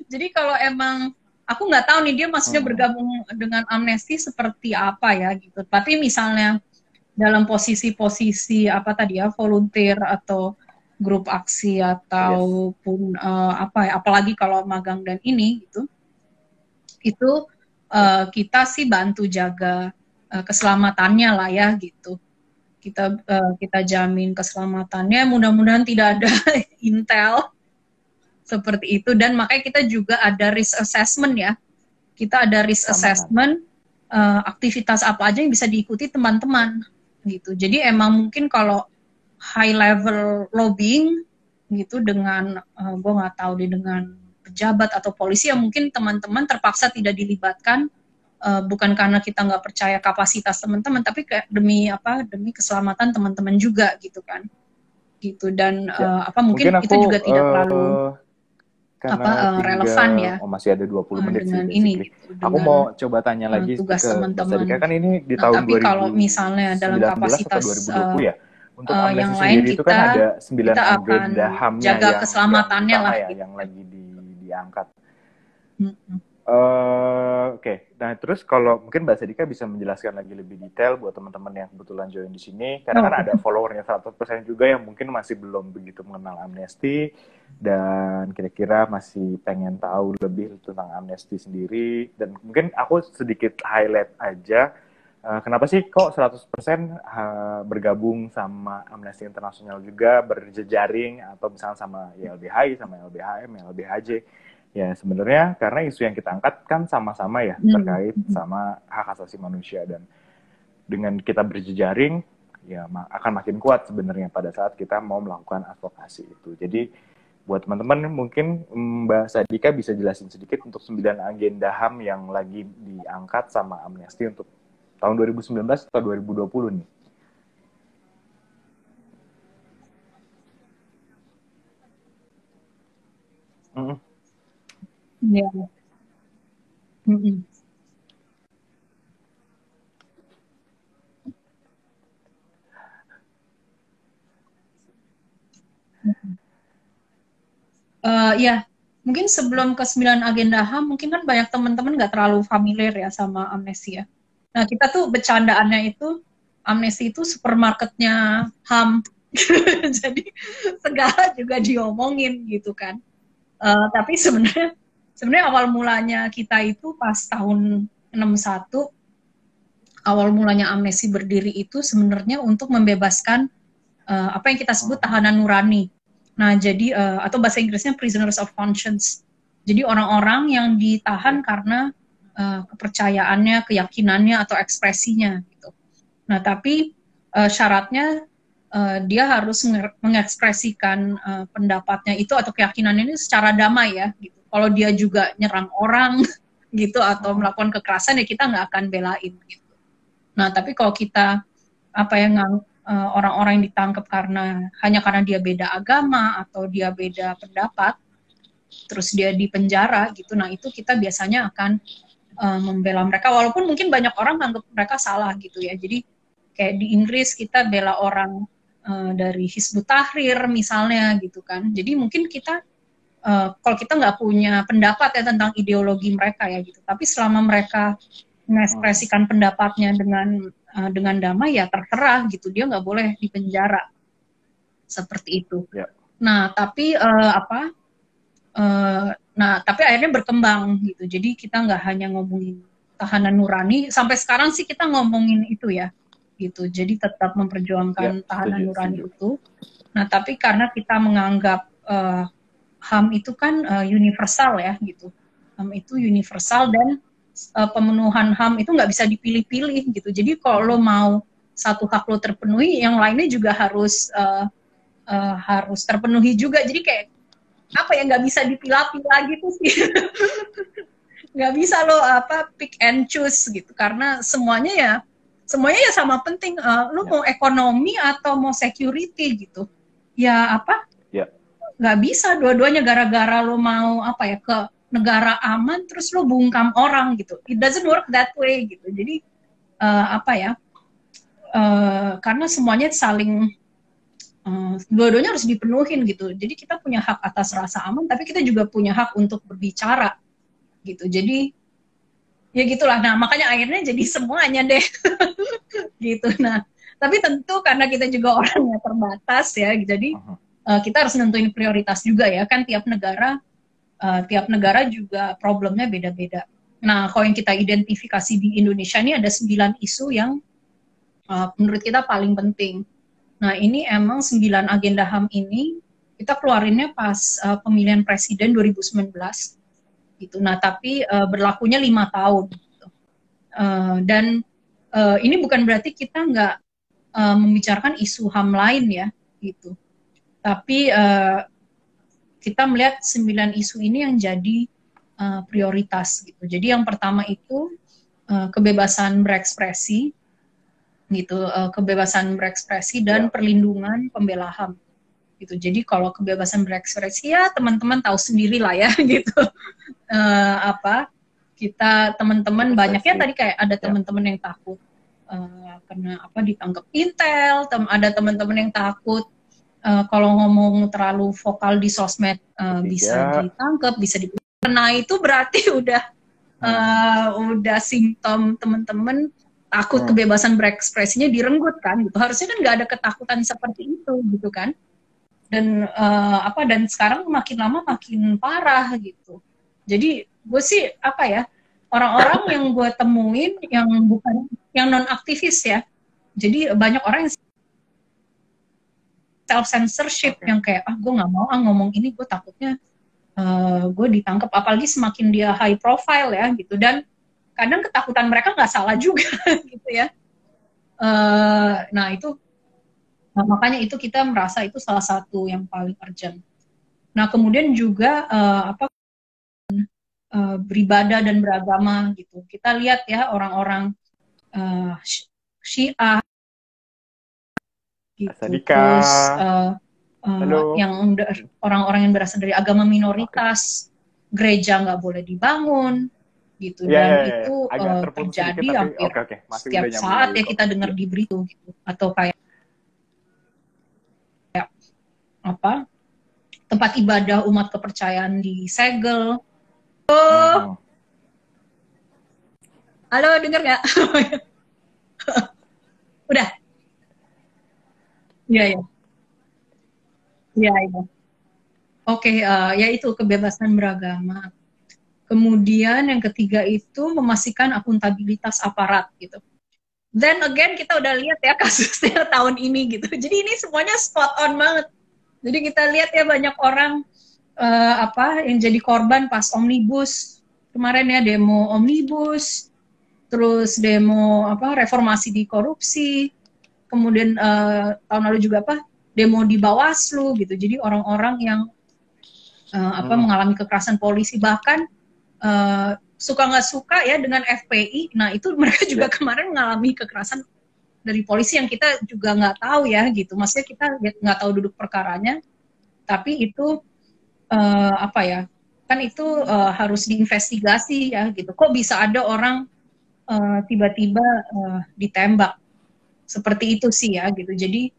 Jadi kalau emang aku nggak tahu nih dia maksudnya bergabung dengan Amnesty seperti apa ya gitu. Tapi misalnya dalam posisi-posisi volunteer atau grup aksi ataupun apalagi kalau magang dan ini gitu, itu kita sih bantu jaga keselamatannya lah ya gitu. Kita jamin keselamatannya, mudah-mudahan tidak ada intel seperti itu. Dan makanya kita juga ada risk assessment ya. Kita ada risk assessment, aktivitas apa aja yang bisa diikuti teman-teman gitu. Jadi emang mungkin kalau high level lobbying gitu dengan gue nggak tahu dengan pejabat atau polisi, ya mungkin teman-teman terpaksa tidak dilibatkan, bukan karena kita nggak percaya kapasitas teman-teman, tapi demi keselamatan teman-teman juga gitu kan, gitu. Dan mungkin itu juga tidak terlalu karena relevan ya masih ada 20 menit sih dengan basically. ini gitu, Aku dengan mau coba tanya lagi tugas ke Mbak teman-teman. Sadika, kan ini di Nah, tahun tapi kalau misalnya dalam 2019 kapasitas atau 2020 ya. Untuk yang amnesti lain sendiri itu kan ada 9 kita akan agenda HAM-nya jaga yang keselamatannya utama lah ya, gitu. yang lagi diangkat. Mm-mm. Oke. Nah, terus kalau mungkin Mbak Sadika bisa menjelaskan lagi lebih detail buat teman-teman yang kebetulan join di sini, karena kan ada followernya 100% juga yang mungkin masih belum begitu mengenal amnesti dan kira-kira masih pengen tahu lebih tentang amnesti sendiri. Dan mungkin aku sedikit highlight aja, kenapa sih kok 100% bergabung sama Amnesty International juga, berjejaring atau misalnya sama YLBHI, sama LBHM, LBHJ. Ya sebenarnya karena isu yang kita angkat kan sama-sama ya terkait sama hak asasi manusia, dan dengan kita berjejaring ya akan makin kuat sebenarnya pada saat kita mau melakukan advokasi itu. Jadi buat teman-teman mungkin Mbak Sadika bisa jelasin sedikit untuk 9 agenda HAM yang lagi diangkat sama Amnesty untuk tahun 2019 atau 2020 nih. Ya. Mm-mm. Ya, mungkin sebelum ke 9 agenda HAM, mungkin kan banyak teman-teman nggak terlalu familiar ya sama Amnesty ya. Nah, kita tuh bercandaannya itu, Amnesty itu supermarketnya HAM. Jadi segala juga diomongin gitu kan. Tapi sebenarnya awal mulanya kita itu pas tahun 61, awal mulanya Amnesty berdiri itu sebenarnya untuk membebaskan apa yang kita sebut tahanan nurani. Nah, jadi atau bahasa Inggrisnya prisoners of conscience. Jadi orang-orang yang ditahan karena kepercayaannya, keyakinannya atau ekspresinya gitu. Nah, tapi syaratnya dia harus mengekspresikan pendapatnya itu atau keyakinan ini secara damai ya gitu. Kalau dia juga nyerang orang gitu atau melakukan kekerasan ya kita nggak akan belain gitu. Nah, tapi kalau kita apa yang orang-orang yang ditangkap hanya karena dia beda agama atau dia beda pendapat, terus dia di penjara gitu, nah itu kita biasanya akan membela mereka, walaupun mungkin banyak orang anggap mereka salah gitu ya. Jadi kayak di Inggris kita bela orang dari Hizbut Tahrir misalnya gitu kan. Jadi mungkin kita kalau kita nggak punya pendapat ya tentang ideologi mereka ya gitu, tapi selama mereka mengekspresikan pendapatnya dengan damai ya terserah gitu, dia nggak boleh dipenjara seperti itu. Nah tapi tapi akhirnya berkembang gitu. Jadi kita nggak hanya ngomongin tahanan nurani, sampai sekarang sih kita ngomongin itu ya gitu. Jadi tetap memperjuangkan tahanan nurani itu. Nah tapi karena kita menganggap HAM itu kan universal ya gitu. HAM itu universal dan pemenuhan HAM itu nggak bisa dipilih-pilih gitu. Jadi kalau lo mau satu hak lo terpenuhi, yang lainnya juga harus terpenuhi juga. Jadi kayak apa ya, nggak bisa dipilah-pilah gitu sih. Nggak bisa lo pick and choose gitu, karena semuanya ya sama penting. Lo mau ekonomi atau mau security gitu, ya nggak bisa dua-duanya. Gara-gara lo mau ke negara aman terus lo bungkam orang gitu, it doesn't work that way gitu. Jadi karena semuanya saling dua-duanya harus dipenuhin gitu. Jadi kita punya hak atas rasa aman, tapi kita juga punya hak untuk berbicara gitu. Jadi ya gitulah. Nah makanya akhirnya jadi semuanya deh gitu. Nah tapi tentu karena kita juga orangnya terbatas ya, jadi kita harus nentuin prioritas juga ya kan. Tiap negara juga problemnya beda-beda. Nah kalau yang kita identifikasi di Indonesia ini ada 9 isu yang menurut kita paling penting. Nah ini emang 9 agenda HAM ini kita keluarinnya pas pemilihan presiden 2019 gitu. Nah tapi berlakunya 5 tahun gitu. Dan ini bukan berarti kita nggak membicarakan isu HAM lain ya gitu. Tapi kita melihat 9 isu ini yang jadi prioritas gitu. Jadi yang pertama itu kebebasan berekspresi gitu, kebebasan berekspresi dan perlindungan pembela HAM gitu. Jadi kalau kebebasan berekspresi ya teman-teman tahu sendiri lah ya gitu. Kita teman-teman banyaknya tadi kayak ada teman-teman yang takut karena ditangkap Intel, ada teman-teman yang takut kalau ngomong terlalu vokal di sosmed bisa ditangkap, bisa Nah itu berarti udah simptom teman-teman takut kebebasan berekspresinya direnggut kan gitu. Harusnya kan nggak ada ketakutan seperti itu gitu kan. Dan dan sekarang makin lama makin parah gitu. Jadi gue sih orang-orang yang gue temuin yang bukan yang non aktivis ya. Jadi banyak orang yang self censorship yang kayak gue nggak mau ngomong ini, gue takutnya gue ditangkap, apalagi semakin dia high profile ya gitu. Dan kadang ketakutan mereka nggak salah juga gitu ya. Makanya itu kita merasa itu salah satu yang paling urgent. Nah kemudian juga beribadah dan beragama gitu. Kita lihat ya orang-orang Syiah gitu. Terus yang orang-orang yang berasal dari agama minoritas, gereja nggak boleh dibangun gitu. Dan itu terjadi hampir setiap saat ya kita dengar di berita gitu. Atau kayak tempat ibadah umat kepercayaan disegel. Halo, dengar nggak? Udah? Iya. Oke, ya itu kebebasan beragama. Kemudian yang ketiga itu memastikan akuntabilitas aparat gitu. Then again kita udah lihat ya kasusnya tahun ini gitu. Jadi ini semuanya spot on banget. Jadi kita lihat ya banyak orang yang jadi korban pas omnibus kemarin ya, demo omnibus, terus demo reformasi di korupsi, kemudian tahun lalu juga demo di Bawaslu gitu. Jadi orang-orang yang mengalami kekerasan polisi, bahkan suka nggak suka ya dengan FPI. Nah itu mereka juga kemarin mengalami kekerasan dari polisi yang kita juga nggak tahu ya gitu. Maksudnya kita nggak tahu duduk perkaranya, tapi itu kan itu harus diinvestigasi ya gitu. Kok bisa ada orang tiba-tiba ditembak seperti itu sih ya gitu. Jadi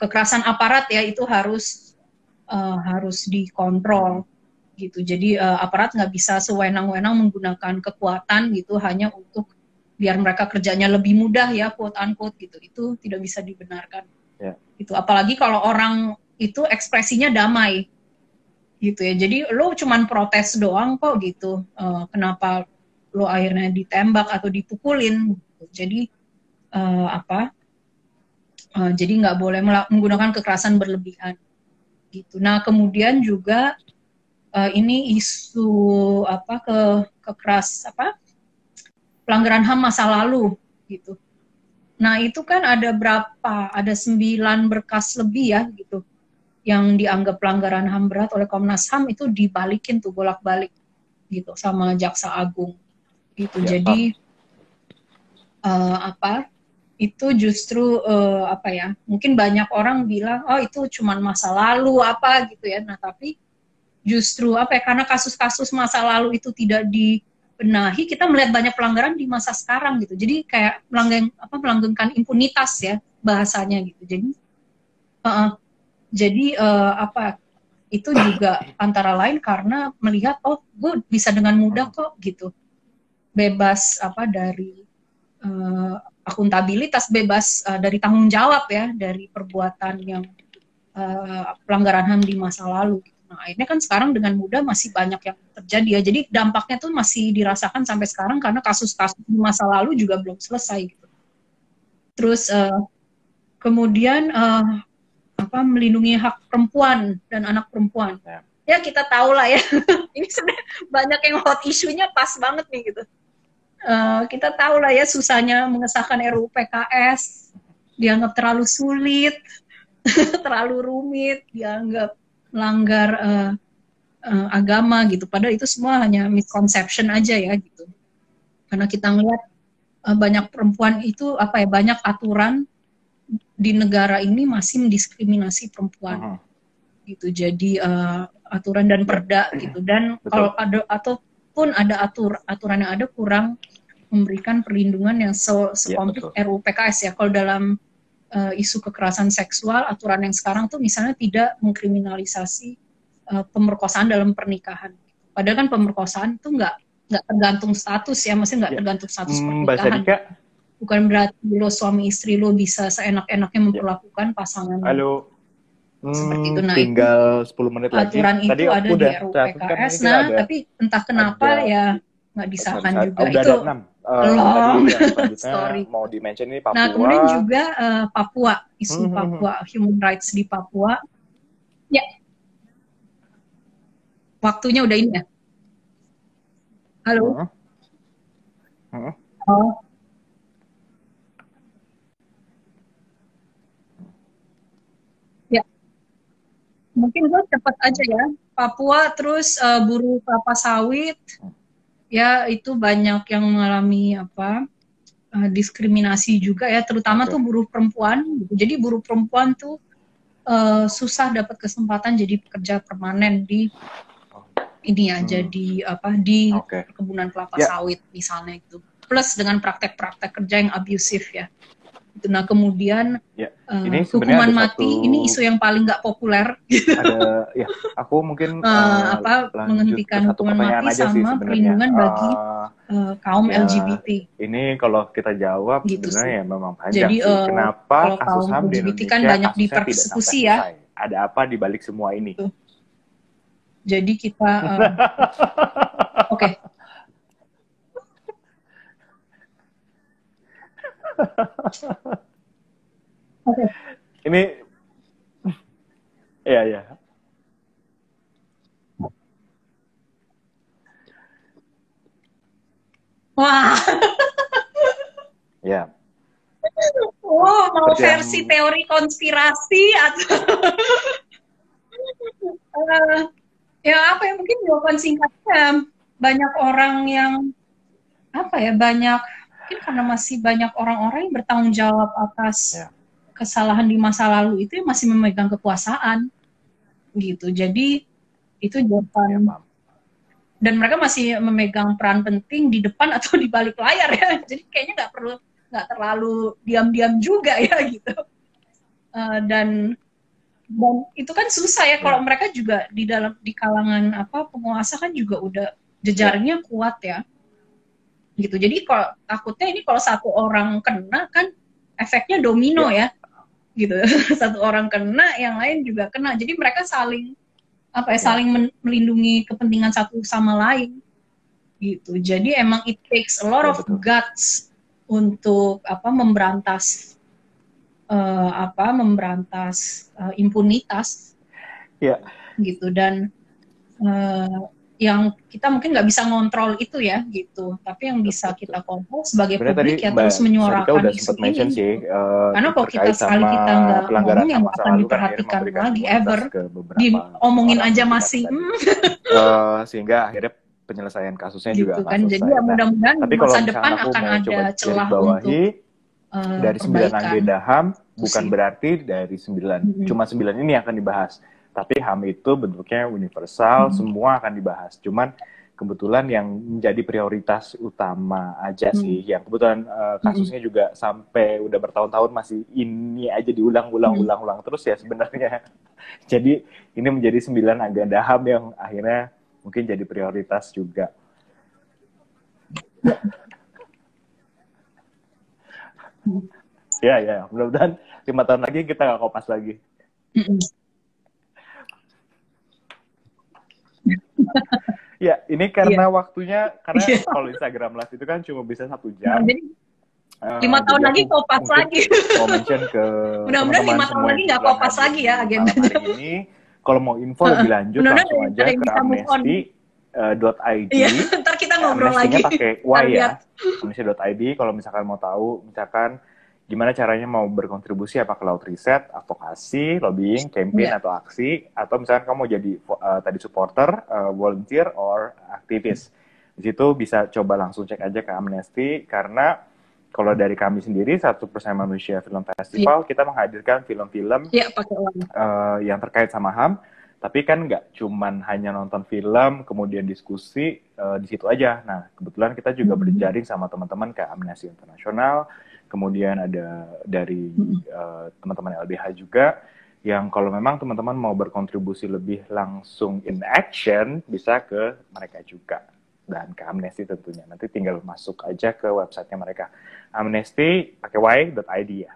kekerasan aparat ya itu harus dikontrol gitu. Jadi aparat nggak bisa sewenang-wenang menggunakan kekuatan gitu hanya untuk biar mereka kerjanya lebih mudah ya, quote unquote gitu. Itu tidak bisa dibenarkan. Itu apalagi kalau orang itu ekspresinya damai gitu ya. Jadi lo cuman protes doang kok gitu. Kenapa lo akhirnya ditembak atau dipukulin gitu. Jadi jadi nggak boleh menggunakan kekerasan berlebihan gitu. Nah kemudian juga ini isu pelanggaran HAM masa lalu gitu. Nah itu kan ada 9 berkas lebih ya gitu yang dianggap pelanggaran HAM berat oleh Komnas HAM, itu dibalikin tuh bolak-balik gitu sama Jaksa Agung gitu. Jadi itu justru mungkin banyak orang bilang itu cuman masa lalu gitu ya. Nah tapi justru karena kasus-kasus masa lalu itu tidak dibenahi, kita melihat banyak pelanggaran di masa sekarang gitu. Jadi kayak melanggengkan impunitas ya bahasanya gitu. Jadi itu juga antara lain karena melihat gue bisa dengan mudah kok gitu bebas dari akuntabilitas, bebas dari tanggung jawab ya dari perbuatan yang pelanggaran HAM di masa lalu. Nah akhirnya kan sekarang dengan mudah masih banyak yang terjadi ya. Jadi dampaknya tuh masih dirasakan sampai sekarang karena kasus-kasus di masa lalu juga belum selesai gitu. Terus kemudian melindungi hak perempuan dan anak perempuan. Ya kita tahu lah ya. Ini sebenarnya banyak yang hot isunya pas banget nih gitu. Kita tahu lah ya susahnya mengesahkan RUU PKS, dianggap terlalu sulit, terlalu rumit, dianggap melanggar agama gitu. Padahal itu semua hanya misconception aja ya gitu. Karena kita ngeliat banyak perempuan itu banyak aturan di negara ini masih mendiskriminasi perempuan gitu. Jadi aturan dan perda gitu, dan kalau ada ataupun ada aturan yang ada kurang memberikan perlindungan yang sekomplit RUU PKS ya. Kalau dalam isu kekerasan seksual, aturan yang sekarang tuh misalnya tidak mengkriminalisasi pemerkosaan dalam pernikahan. Padahal kan pemerkosaan itu nggak tergantung status ya, maksudnya nggak tergantung status pernikahan. Bukan berarti lo suami istri lo bisa seenak-enaknya memperlakukan pasangan. Halo. Seperti itu. Nah, tinggal 10 menit lagi. Aturan itu ada di RUU PKS. Nah, tapi entah kenapa ya nggak disahkan juga. Itu long story. Mau di-mention ini Papua. Nah, kemudian juga Papua, isu Papua, human rights di Papua. Ya, waktunya udah ini ya. Halo. Oh. Ya, mungkin gue cepat aja ya. Papua, terus buruh kelapa sawit, ya itu banyak yang mengalami diskriminasi juga ya, terutama tuh buruh perempuan. Jadi buruh perempuan tuh susah dapat kesempatan jadi pekerja permanen di ini ya, jadi di perkebunan kelapa sawit misalnya itu. Plus dengan praktek-praktek kerja yang abusif ya. Nah, kemudian ini hukuman mati ini isu yang paling nggak populer. Ada, ya, aku mungkin menghentikan hukuman mati sama perlindungan bagi kaum LGBT. Ini kalau kita jawab gitu sebenarnya ya memang panjang. Jadi sih. Kenapa kasus kaum HAM di LGBT Indonesia kan banyak dipersekusi ya? Ada apa di balik semua ini? Jadi kita oke. Ini ya. Wah. Ya. Oh, mau versi teori konspirasi atau ya apa ya, mungkin jawaban singkatnya banyak orang yang banyak mungkin karena masih banyak orang-orang yang bertanggung jawab atas kesalahan di masa lalu itu yang masih memegang kekuasaan gitu. Jadi itu jawaban. Dan mereka masih memegang peran penting di depan atau di balik layar ya. Jadi kayaknya nggak terlalu diam-diam juga ya gitu. Dan itu kan susah ya kalau mereka juga di kalangan penguasa kan juga udah jejaringnya kuat ya gitu. Jadi kalau takutnya ini kalau satu orang kena kan efeknya domino ya gitu. Satu orang kena yang lain juga kena, jadi mereka saling saling melindungi kepentingan satu sama lain gitu. Jadi emang it takes a lot of guts untuk memberantas impunitas gitu. Dan yang kita mungkin nggak bisa ngontrol itu ya gitu, tapi yang bisa kita kontrol sebagai publik ya terus menyuarakan isu ini sih, karena kalau kita sekali kita nggak ngomong yang akan diperhatikan lagi diomongin aja masih sehingga akhirnya penyelesaian kasusnya gitu, juga kan. Jadi ya mudah-mudahan masa depan akan ada celah untuk dari 9 agenda HAM bukan berarti dari 9 cuma 9 ini yang akan dibahas, tapi HAM itu bentuknya universal, semua akan dibahas. Cuman kebetulan yang menjadi prioritas utama aja sih, yang kebetulan kasusnya juga sampai udah bertahun-tahun masih ini aja diulang-ulang terus ya sebenarnya. Jadi ini menjadi 9 agenda HAM yang akhirnya mungkin jadi prioritas juga. Ya, mudah-mudahan 5 tahun lagi kita nggak kopas lagi. Ya, ini karena waktunya, karena kalau Instagram Live itu kan cuma bisa 1 jam. Jadi 5 tahun lagi kopas lagi. Mau mention ke mudah-mudahan 5 tahun lagi nggak kopas lagi ya agendanya. Hari ini, kalau mau info lebih lanjut langsung aja ke amnesty.id. Ntar kita ngobrol lagi. Pakai Y ya, amnesty.id. Kalau misalkan mau tahu, misalkan gimana caranya mau berkontribusi, apakah lewat riset, advokasi, lobbying, campaign atau aksi, atau misalkan kamu mau jadi tadi supporter, volunteer, or aktivis. Di situ bisa coba langsung cek aja ke Amnesty, karena Kalau dari kami sendiri, 100% Manusia Film Festival, kita menghadirkan film-film pakai uang. yang terkait sama HAM, tapi kan nggak cuman hanya nonton film, kemudian diskusi di situ aja. Nah, kebetulan kita juga berjaring sama teman-teman kayak Amnesty International, kemudian ada dari teman-teman LBH juga, yang kalau memang teman-teman mau berkontribusi lebih langsung in action, bisa ke mereka juga. Dan ke Amnesty tentunya. Nanti tinggal masuk aja ke websitenya mereka. Amnesty pakai y.id ya.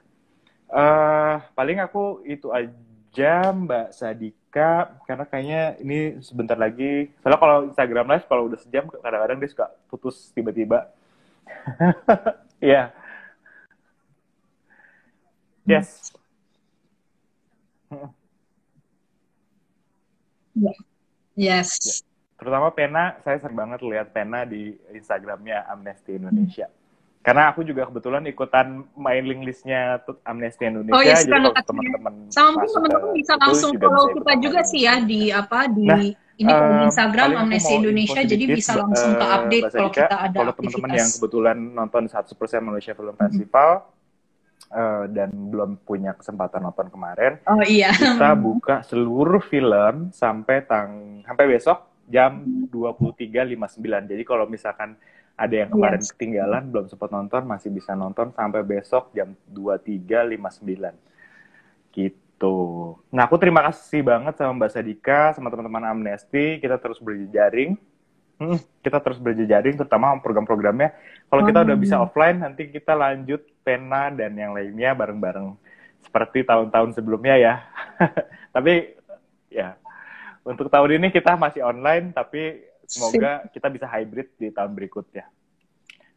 Paling aku itu aja Mbak Sadika, karena kayaknya ini sebentar lagi. Soalnya kalau Instagram Live kalau udah sejam kadang-kadang dia suka putus tiba-tiba. Iya. Yes. Yes. Terutama pena, saya sering banget lihat pena di Instagramnya Amnesty Indonesia. Karena aku juga kebetulan ikutan mailing listnya Amnesty Indonesia, jadi kalau teman-teman sama teman-teman bisa langsung follow kita juga sih ya di ini kalau di Instagram Amnesty Indonesia, jadi bisa langsung ke update kalau kita ada kalau teman-teman yang kebetulan nonton 100% Malaysia Film Festival dan belum punya kesempatan nonton kemarin, kita buka seluruh film sampai besok jam 23.59. Jadi kalau misalkan ada yang kemarin ketinggalan, belum sempat nonton, masih bisa nonton sampai besok jam 23.59. Gitu. Nah, aku terima kasih banget sama Mbak Sadika, sama teman-teman Amnesty. Kita terus berjejaring. Terutama program-programnya. Kalau kita udah bisa offline, nanti kita lanjut pena dan yang lainnya bareng-bareng. Seperti tahun-tahun sebelumnya ya. Tapi, ya, untuk tahun ini kita masih online, tapi semoga kita bisa hybrid di tahun berikutnya.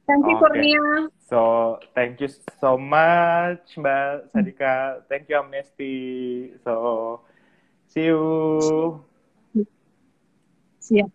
Thank you, Kurnia. So, thank you so much, Mbak Sadika. Thank you, Amnesty. So, see you. Siap.